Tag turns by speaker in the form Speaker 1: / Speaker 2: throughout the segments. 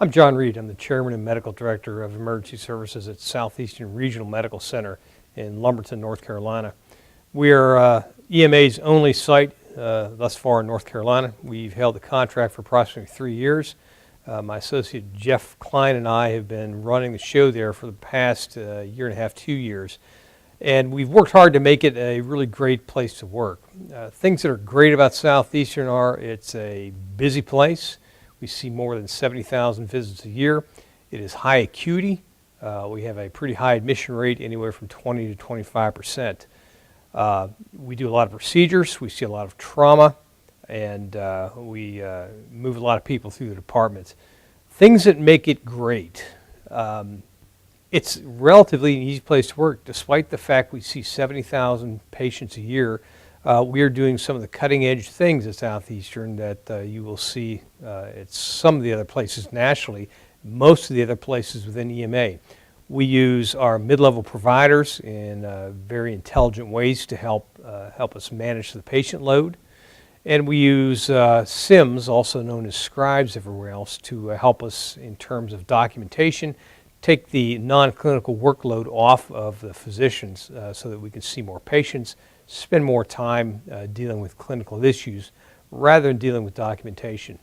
Speaker 1: I'm John Reed. I'm the Chairman and Medical Director of Emergency Services at Southeastern Regional Medical Center in Lumberton, North Carolina. We are EMA's only site thus far in North Carolina. We've held the contract for approximately 3 years. My associate Jeff Klein and I have been running the show there for the past year and a half, 2 years. And we've worked hard to make it a really great place to work. Things that are great about Southeastern are it's a busy place. We see more than 70,000 visits a year. It is high acuity. We have a pretty high admission rate, anywhere from 20 to 25%. We do a lot of procedures. We see a lot of trauma, and we move a lot of people through the departments. Things that make it great. It's relatively an easy place to work. Despite the fact we see 70,000 patients a year, we are doing some of the cutting-edge things at Southeastern that you will see at some of the other places nationally, most of the other places within EMA. We use our mid-level providers in very intelligent ways to help us manage the patient load. And we use SIMs, also known as scribes everywhere else, to help us in terms of documentation, take the non-clinical workload off of the physicians so that we can see more patients, spend more time dealing with clinical issues rather than dealing with documentation.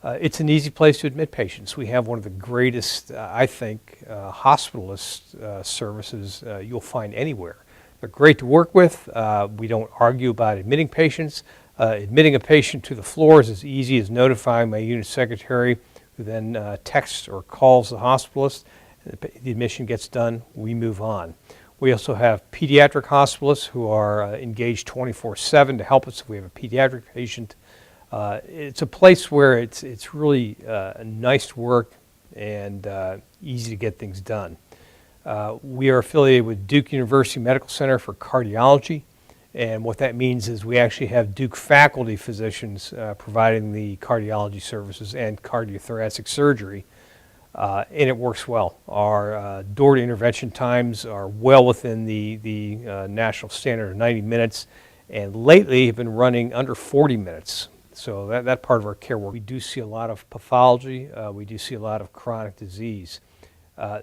Speaker 1: It's an easy place to admit patients. We have one of the greatest, I think, hospitalist services you'll find anywhere. They're great to work with. We don't argue about admitting patients. Admitting a patient to the floor is as easy as notifying my unit secretary, who then texts or calls the hospitalist. The admission gets done, we move on. We also have pediatric hospitalists who are engaged 24/7 to help us if we have a pediatric patient. It's a place where it's really nice to work and easy to get things done. We are affiliated with Duke University Medical Center for cardiology, and what that means is we actually have Duke faculty physicians providing the cardiology services and cardiothoracic surgery. And it works well. Our door to intervention times are well within the national standard of 90 minutes, and lately have been running under 40 minutes. So that part of our care work. We do see a lot of pathology. We do see a lot of chronic disease.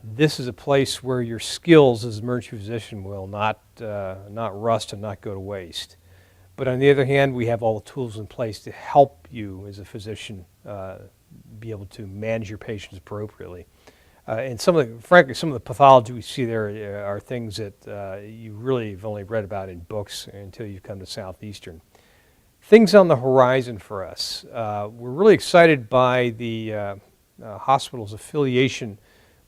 Speaker 1: This is a place where your skills as an emergency physician will not rust and not go to waste. But on the other hand, we have all the tools in place to help you as a physician be able to manage your patients appropriately. And frankly, some of the pathology we see there are things that you really have only read about in books until you come to Southeastern. Things on the horizon for us. We're really excited by the hospital's affiliation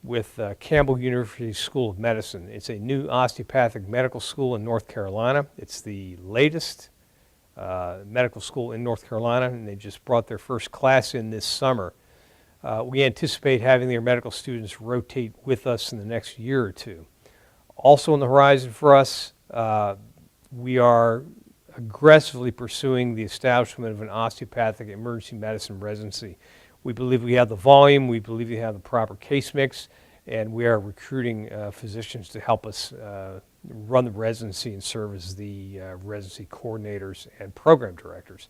Speaker 1: with Campbell University School of Medicine. It's a new osteopathic medical school in North Carolina. It's the latest medical school in North Carolina, and they just brought their first class in this summer. We anticipate having their medical students rotate with us in the next year or two. Also on the horizon for us, we are aggressively pursuing the establishment of an osteopathic emergency medicine residency. We believe we have the volume, we believe we have the proper case mix, and we are recruiting physicians to help us run the residency and serve as the residency coordinators and program directors.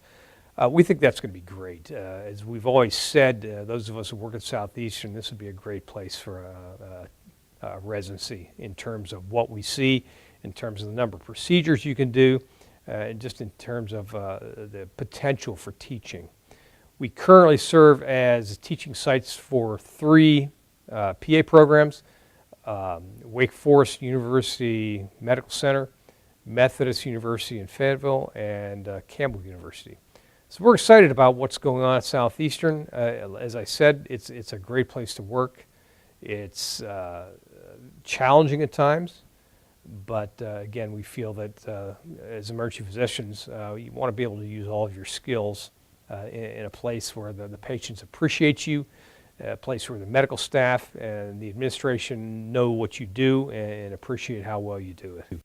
Speaker 1: We think that's going to be great. As we've always said, those of us who work at Southeastern, this would be a great place for a residency in terms of what we see, in terms of the number of procedures you can do, and just in terms of the potential for teaching. We currently serve as teaching sites for 3 PA programs: Wake Forest University Medical Center, Methodist University in Fayetteville, and Campbell University. So we're excited about what's going on at Southeastern. As I said, it's a great place to work. It's challenging at times, but again, we feel that as emergency physicians, you want to be able to use all of your skills in a place where the patients appreciate you, a place where the medical staff and the administration know what you do and appreciate how well you do it.